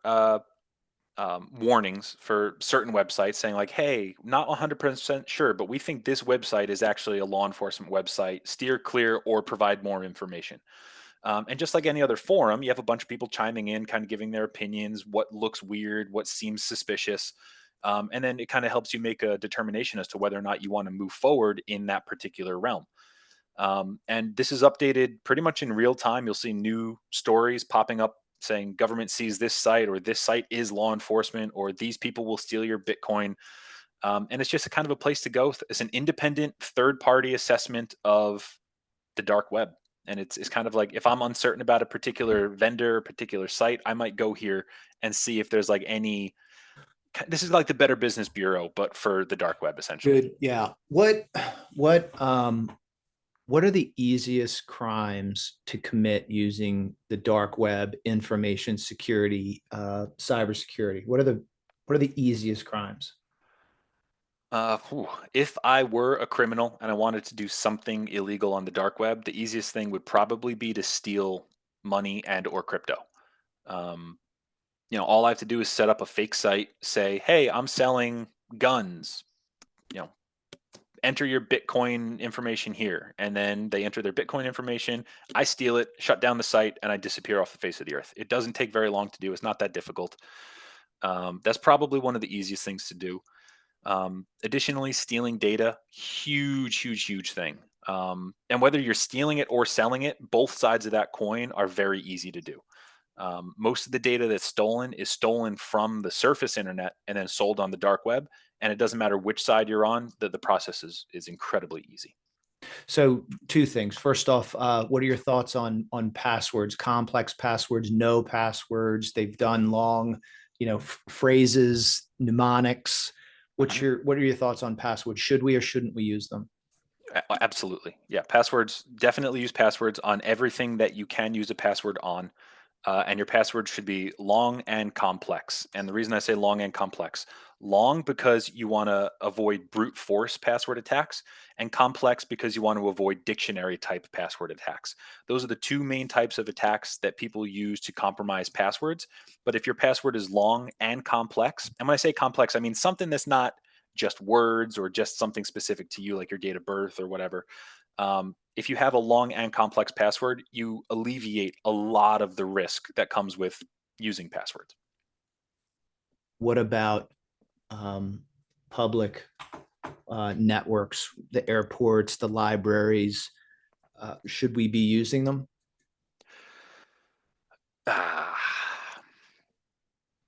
warnings for certain websites saying like, "Hey, not 100% sure, but we think this website is actually a law enforcement website. Steer clear or provide more information." And just like any other forum, you have a bunch of people chiming in, kind of giving their opinions, what looks weird, what seems suspicious, and then it kind of helps you make a determination as to whether or not you want to move forward in that particular realm. And this is updated pretty much in real time. You'll see new stories popping up saying government sees this site, or this site is law enforcement, or these people will steal your Bitcoin. And it's just a kind of a place to go. It's an independent third party assessment of the dark web. And it's kind of like if I'm uncertain about a particular vendor, particular site, I might go here and see if there's like any. This is like the Better Business Bureau, but for the dark web, essentially. Good. Yeah. What are the easiest crimes to commit using the dark web, information security, cybersecurity? What are the easiest crimes? If I were a criminal and I wanted to do something illegal on the dark web, the easiest thing would probably be to steal money and or crypto. Um, all I have to do is set up a fake site, say, "Hey, I'm selling guns." You know, enter your Bitcoin information here, and then they enter their Bitcoin information. I steal it, shut down the site, and I disappear off the face of the earth. It doesn't take very long to do. It's not that difficult. That's probably one of the easiest things to do. Additionally, stealing data, huge, huge, huge thing. And whether you're stealing it or selling it, both sides of that coin are very easy to do. Most of the data that's stolen is stolen from the surface internet and then sold on the dark web. And it doesn't matter which side you're on, the process is incredibly easy. So two things. First off, what are your thoughts on passwords, complex passwords, no passwords? They've done long, phrases, mnemonics. Mhm. What are your thoughts on passwords? Should we or shouldn't we use them? Absolutely. Yeah. Passwords, definitely use passwords on everything that you can use a password on. And your password should be long and complex. And the reason I say long and complex, long because you want to avoid brute force password attacks, and complex because you want to avoid dictionary type password attacks. Those are the two main types of attacks that people use to compromise passwords. But if your password is long and complex, and when I say complex, I mean something that's not just words or just something specific to you, like your date of birth or whatever. If you have a long and complex password, you alleviate a lot of the risk that comes with using passwords. What about public networks, the airports, the libraries? Should we be using them? Ah,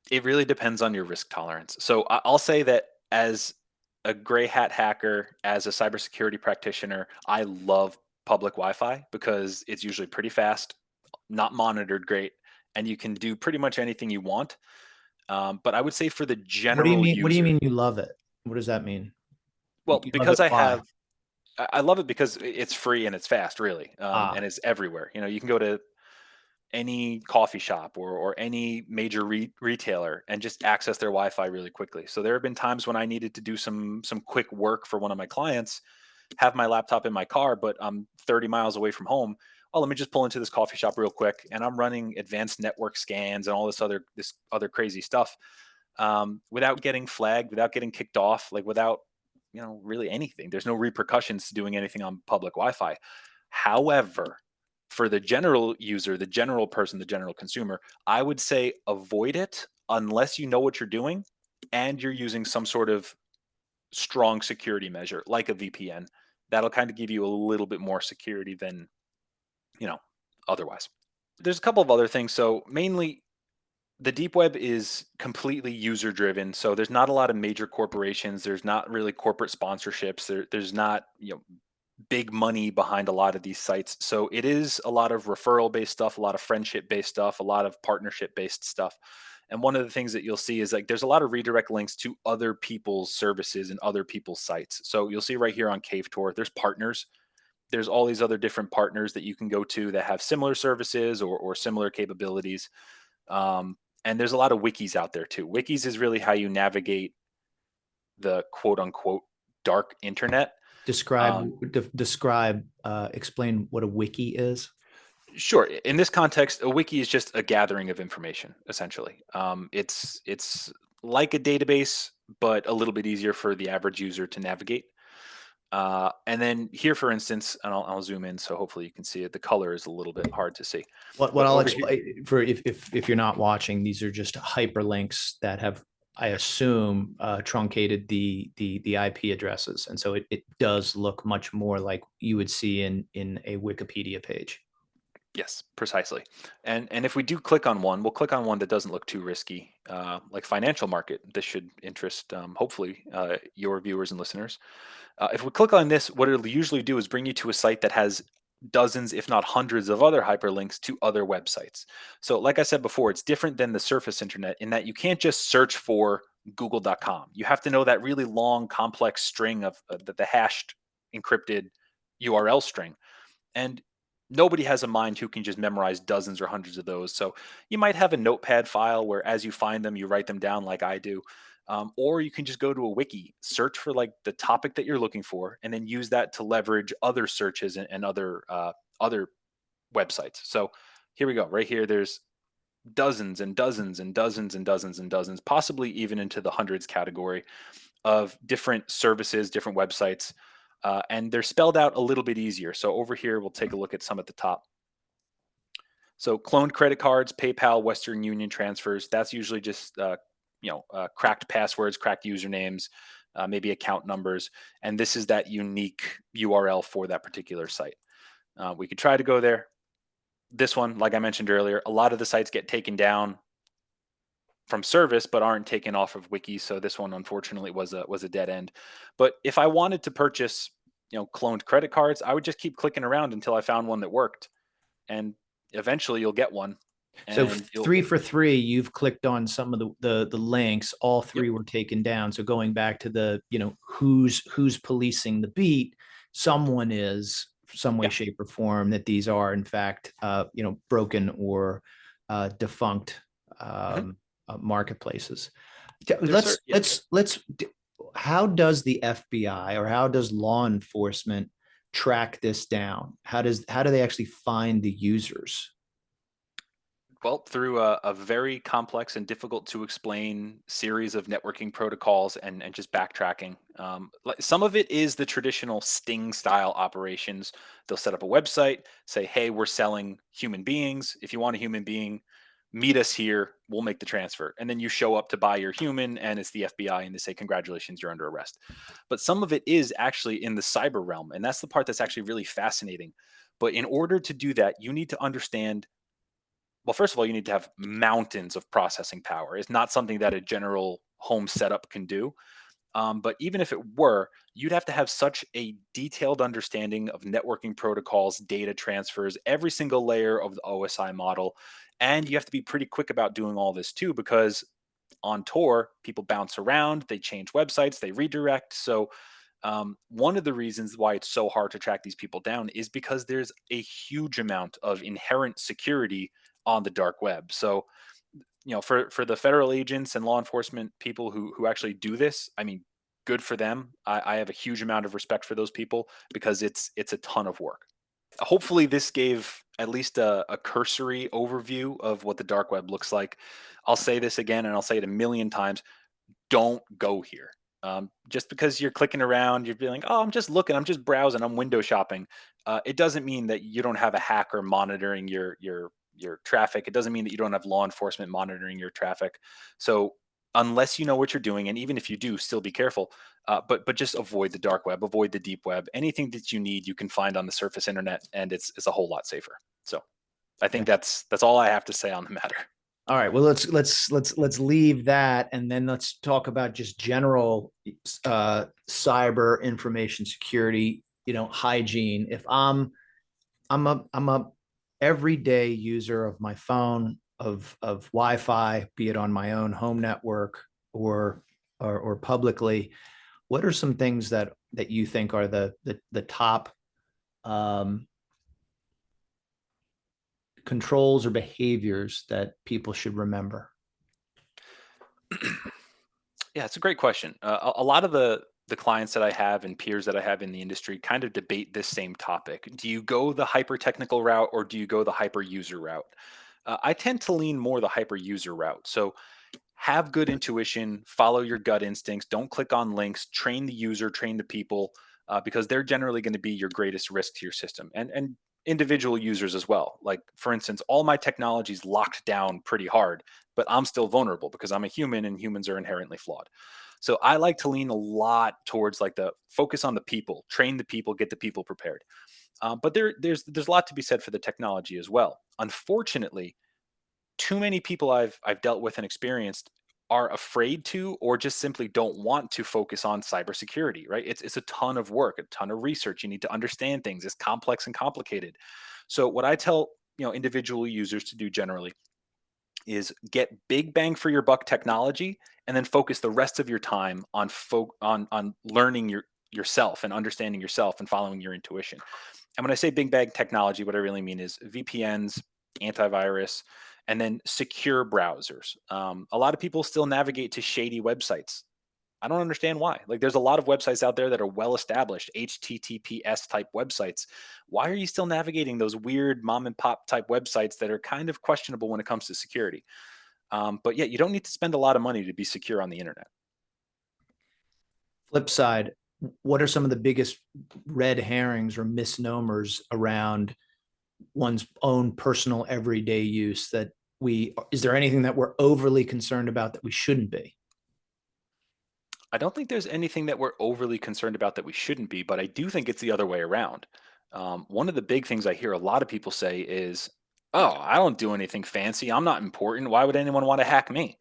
it really depends on your risk tolerance. So I'll say that as a gray hat hacker, as a cybersecurity practitioner, I love public Wi-Fi because it's usually pretty fast, not monitored great, and you can do pretty much anything you want. But I would say for the What do you general mean? What do you user, mean you love it? What does that mean? well, You love it? because I Why? have, I love it because it's free and it's fast, really, and Ah, it's everywhere. You can go to any coffee shop or any major retailer and just access their Wi-Fi really quickly. So there have been times when I needed to do some quick work for one of my clients, have my laptop in my car, but I'm 30 miles away from home. Oh, let me just pull into this coffee shop real quick, and I'm running advanced network scans and all this other crazy stuff, without getting flagged, without getting kicked off, like without really anything. There's no repercussions to doing anything on public Wi-Fi. However, for the general user, the general person, the general consumer, I would say avoid it unless you know what you're doing and you're using some sort of strong security measure like a VPN. That'll kind of give you a little bit more security than, you know, otherwise. There's a couple of other things. So, mainly the deep web is completely user driven. So, there's not a lot of major corporations, there's not really corporate sponsorships, there's not, big money behind a lot of these sites. So it is a lot of referral based stuff, a lot of friendship based stuff, a lot of partnership based stuff. And one of the things that you'll see is like there's a lot of redirect links to other people's services and other people's sites. So you'll see right here on Cave Tour, there's partners. There's all these other different partners that you can go to that have similar services or similar capabilities. And there's a lot of wikis out there too. Wikis is really how you navigate the quote unquote dark internet. describe, Um, describe, explain what a wiki is. Sure. In this context, a wiki is just a gathering of information, essentially. It's like a database, but a little bit easier for the average user to navigate. And then here, for instance, and I'll zoom in so hopefully you can see it. The color is a little bit hard to see, What but I'll over here, explain for if you're not watching, these are just hyperlinks that have, I assume, truncated the IP addresses, and so it does look much more like you would see in a Wikipedia page. yes, precisely. And if we do click on one, we'll click on one that doesn't look too risky, like financial market. This should interest, hopefully, your viewers and listeners. If we click on this, what it'll usually do is bring you to a site that has dozens, if not hundreds, of other hyperlinks to other websites. So, like I said before, it's different than the surface internet in that you can't just search for google.com. You have to know that really long, complex string of the hashed, encrypted URL string. And nobody has a mind who can just memorize dozens or hundreds of those. So you might have a notepad file where as you find them, you write them down like I do. Or you can just go to a wiki, search for like the topic that you're looking for, and then use that to leverage other searches and other websites. So here we go. Right here, there's dozens and dozens and dozens and dozens and dozens, possibly even into the hundreds category of different services, different websites, and they're spelled out a little bit easier. So over here, we'll take a look at some at the top. So cloned credit cards, PayPal, Western Union transfers. That's usually just cracked passwords, cracked usernames, maybe account numbers, and this is that unique URL for that particular site. We could try to go there. This one, like I mentioned earlier, a lot of the sites get taken down from service but aren't taken off of wiki, so this one unfortunately was a dead end. But if I wanted to purchase cloned credit cards, I would just keep clicking around until I found one that worked, and eventually you'll get one. So And you'll 3 for 3, you've clicked on some of the links. All Yep. three were taken down. So going back to the, who's policing the beat, someone is some way, Yeah. shape, or form that these are in fact, broken or defunct hmm marketplaces. there's certain yeah Let's. How does the FBI or how does law enforcement track this down? How do they actually find the users? Well, through a very complex and difficult to explain series of networking protocols and just backtracking. Some of it is the traditional sting style operations. They'll set up a website, say, hey, we're selling human beings. If you want a human being, meet us here. We'll make the transfer. And then you show up to buy your human, and it's the FBI, and they say, congratulations, you're under arrest. But some of it is actually in the cyber realm. And that's the part that's actually really fascinating. But in order to do that, you need to understand, well, first of all, you need to have mountains of processing power. It's not something that a general home setup can do. But even if it were, you'd have to have such a detailed understanding of networking protocols, data transfers, every single layer of the OSI model. And you have to be pretty quick about doing all this too, because on tour, people bounce around, they change websites, they redirect. So one of the reasons why it's so hard to track these people down is because there's a huge amount of inherent security on the dark web. So, for the federal agents and law enforcement people who actually do this, I mean, good for them. I have a huge amount of respect for those people because it's a ton of work. Hopefully, this gave at least a cursory overview of what the dark web looks like. I'll say this again, and I'll say it a million times: don't go here. Just because you're clicking around, you're feeling, oh, I'm just looking, I'm just browsing, I'm window shopping. It doesn't mean that you don't have a hacker monitoring your traffic. It doesn't mean that you don't have law enforcement monitoring your traffic. So unless you know what you're doing, and even if you do, still be careful. But just avoid the dark web, avoid the deep web. Anything that you need, you can find on the surface internet, and it's a whole lot safer. So I think that's all I have to say on the matter. All right. Well, let's leave that, and then let's talk about just general cyber information security. Hygiene. If I'm a everyday user of my phone, of Wi-Fi, be it on my own home network or publicly. What are some things that you think are the top um, controls or behaviors that people should remember? Yeah, it's a great question. A lot of the clients that I have and peers that I have in the industry kind of debate this same topic. Do you go the hyper technical route or do you go the hyper user route? I tend to lean more the hyper user route. So have good intuition, follow your gut instincts, don't click on links, train the user, train the people, because they're generally going to be your greatest risk to your system, and individual users as well. Like for instance, all my technology is locked down pretty hard, but I'm still vulnerable because I'm a human and humans are inherently flawed. So I like to lean a lot towards like the focus on the people, train the people, get the people prepared. But there's a lot to be said for the technology as well. Unfortunately, too many people I've dealt with and experienced are afraid to or just simply don't want to focus on cybersecurity, right? It's a ton of work, a ton of research. You need to understand things. It's complex and complicated. So what I tell, individual users to do generally is get big bang for your buck technology and then focus the rest of your time on on learning yourself and understanding yourself and following your intuition. And when I say big bang technology, what I really mean is VPNs, antivirus, and then secure browsers. A lot of people still navigate to shady websites. I don't understand why. Like, there's a lot of websites out there that are well established, HTTPS type websites. Why are you still navigating those weird mom and pop type websites that are kind of questionable when it comes to security? But yeah, you don't need to spend a lot of money to be secure on the internet. Flip side, what are some of the biggest red herrings or misnomers around one's own personal everyday use that is there anything that we're overly concerned about that we shouldn't be? I don't think there's anything that we're overly concerned about that we shouldn't be, but I do think it's the other way around. One of the big things I hear a lot of people say is, "Oh, I don't do anything fancy. I'm not important. Why would anyone want to hack me?"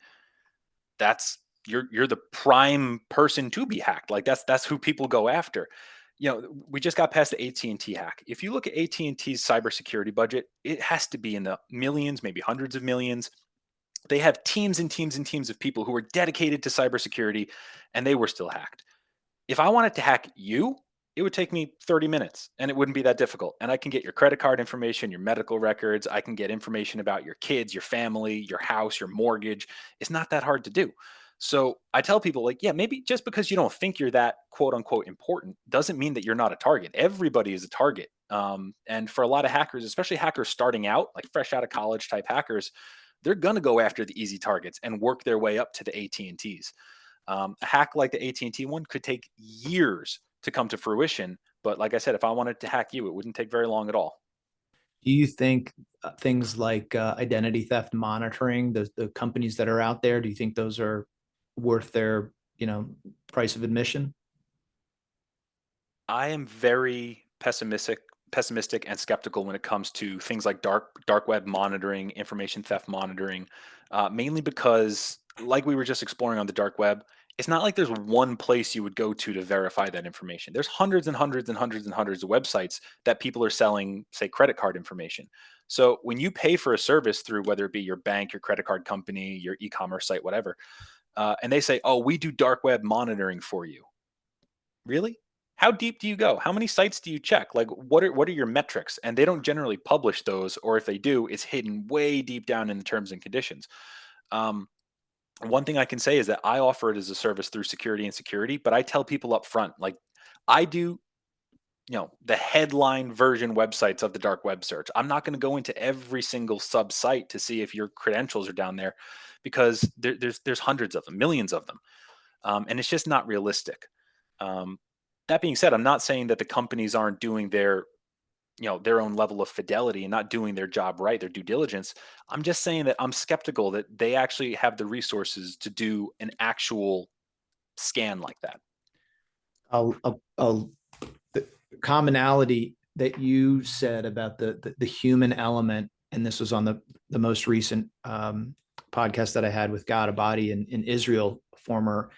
That's you're the prime person to be hacked. Like that's who people go after. We just got past the AT&T hack. If you look at AT&T's cybersecurity budget, it has to be in the millions, maybe hundreds of millions. They have teams and teams and teams of people who are dedicated to cybersecurity, and they were still hacked. If I wanted to hack you, it would take me 30 minutes and it wouldn't be that difficult. And I can get your credit card information, your medical records. I can get information about your kids, your family, your house, your mortgage. It's not that hard to do. So I tell people, like, yeah, maybe just because you don't think you're that quote unquote important doesn't mean that you're not a target. Everybody is a target. And for a lot of hackers, especially hackers starting out, like fresh out of college type hackers, they're going to go after the easy targets and work their way up to the AT&Ts. A hack like the AT&T one could take years to come to fruition. But like I said, if I wanted to hack you, it wouldn't take very long at all. Do you think things like identity theft monitoring, the companies that are out there, do you think those are worth their, price of admission? I am very pessimistic and skeptical when it comes to things like dark web monitoring, information theft monitoring, mainly because, like we were just exploring on the dark web, it's not like there's one place you would go to verify that information. There's hundreds and hundreds and hundreds and hundreds of websites that people are selling, say, credit card information. So when you pay for a service through whether it be your bank, your credit card company, your e-commerce site, whatever, and they say, "Oh, we do dark web monitoring for you." Really? How deep do you go? How many sites do you check? Like what are your metrics? And they don't generally publish those, or if they do, it's hidden way deep down in the terms and conditions. Um, One thing I can say is that I offer it as a service through security and security, but I tell people up front, like I do, the headline version websites of the dark web search. I'm not going to go into every single sub site to see if your credentials are down there because there's hundreds of them, millions of them, and it's just not realistic. Um, that being said, I'm not saying that the companies aren't doing their own level of fidelity and not doing their job right, their due diligence. I'm just saying that I'm skeptical that they actually have the resources to do an actual scan like that. I'll the commonality that you said about the human element, and this was on the most recent podcast that I had with God Abadi in Israel, former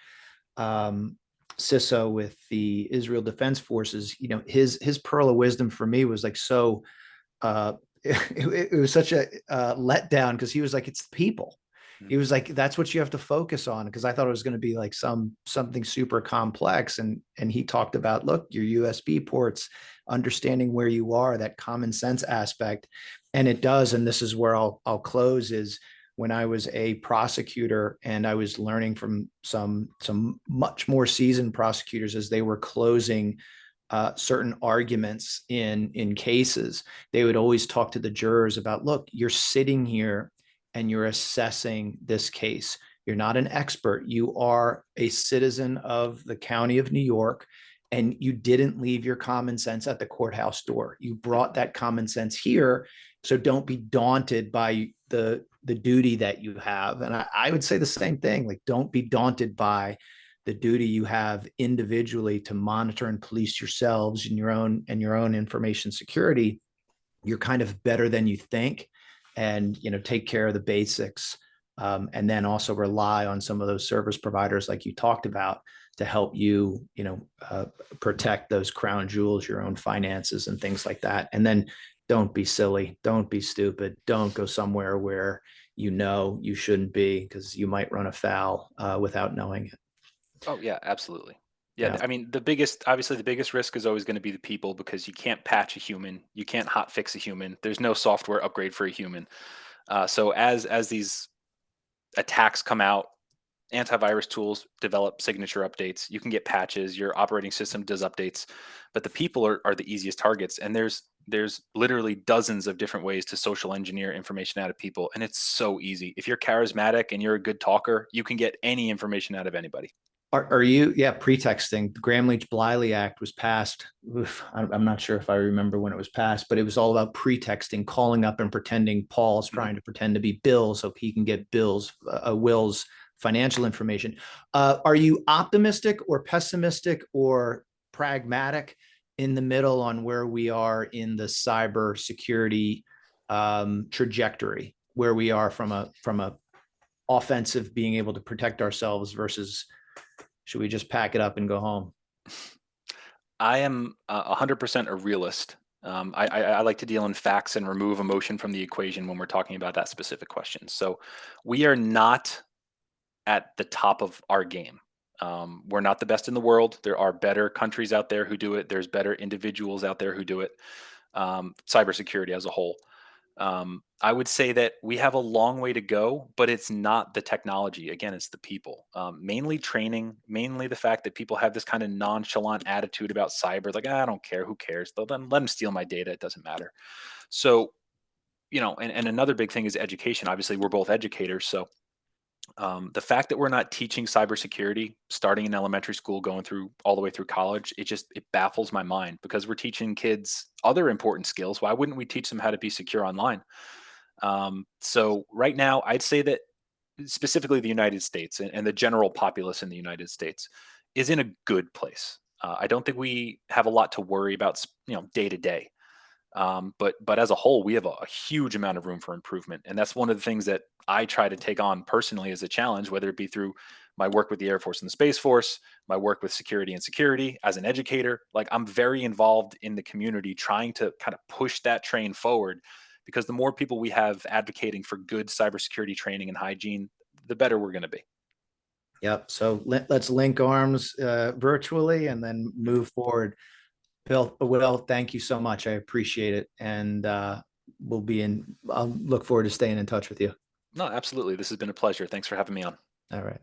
CISO with the Israel Defense Forces. His pearl of wisdom for me was like so. It was such a letdown because he was like, it's the people. Mm. He was like, that's what you have to focus on, because I thought it was going to be like something super complex. And he talked about, look, your USB ports, understanding where you are, that common sense aspect. And it does. And this is where I'll close, is when I was a prosecutor and I was learning from some much more seasoned prosecutors as they were closing certain arguments in cases. They would always talk to the jurors about, look, you're sitting here and you're assessing this case. You're not an expert. You are a citizen of the county of New York, and you didn't leave your common sense at the courthouse door. You brought that common sense here. So don't be daunted by the duty that you have. And I would say the same thing. Like, don't be daunted by the duty you have individually to monitor and police yourselves and your own information security. You're kind of better than you think, and take care of the basics, and then also rely on some of those service providers like you talked about to help you protect those crown jewels, your own finances and things like that. And then don't be silly, don't be stupid, don't go somewhere where you shouldn't be, because you might run afoul without knowing it. Oh yeah, absolutely. Yeah, Yeah. I mean, the biggest risk is always going to be the people because you can't patch a human, you can't hot fix a human. There's no software upgrade for a human. So as these attacks come out, antivirus tools develop signature updates. You can get patches. Your operating system does updates, but the people are the easiest targets. And there's literally dozens of different ways to social engineer information out of people, and it's so easy. If you're charismatic and you're a good talker, you can get any information out of anybody. Are you, yeah, pretexting? The Gramm-Leach-Bliley Act was passed. Oof, I'm not sure if I remember when it was passed, but it was all about pretexting, calling up and pretending Paul's Mhm. trying to pretend to be Bill so he can get Will's financial information. Are you optimistic or pessimistic or pragmatic in the middle on where we are in the cyber security trajectory, where we are from a offensive being able to protect ourselves versus should we just pack it up and go home? I am 100% a realist. I like to deal in facts and remove emotion from the equation when we're talking about that specific question. So we are not at the top of our game. We're not the best in the world. There are better countries out there who do it. There's better individuals out there who do it. Cybersecurity as a whole. I would say that we have a long way to go, but it's not the technology. Again, it's the people. Mainly training, mainly the fact that people have this kind of nonchalant attitude about cyber, like, "Ah, I don't care, who cares? Let them steal my data, it doesn't matter." So, and another big thing is education. Obviously, we're both educators, so the fact that we're not teaching cybersecurity starting in elementary school, going through all the way through college, it baffles my mind because we're teaching kids other important skills. Why wouldn't we teach them how to be secure online? So right now, I'd say that specifically the United States and the general populace in the United States is in a good place. I don't think we have a lot to worry about, day to day. But as a whole, we have a huge amount of room for improvement, and that's one of the things that I try to take on personally as a challenge, whether it be through my work with the Air Force and the Space Force, my work with security as an educator. Like, I'm very involved in the community, trying to kind of push that train forward, because the more people we have advocating for good cybersecurity training and hygiene, the better we're going to be. Yep. So let's link arms virtually and then move forward. Will, thank you so much. I appreciate it. And I'll look forward to staying in touch with you. No, absolutely. This has been a pleasure. Thanks for having me on. All right.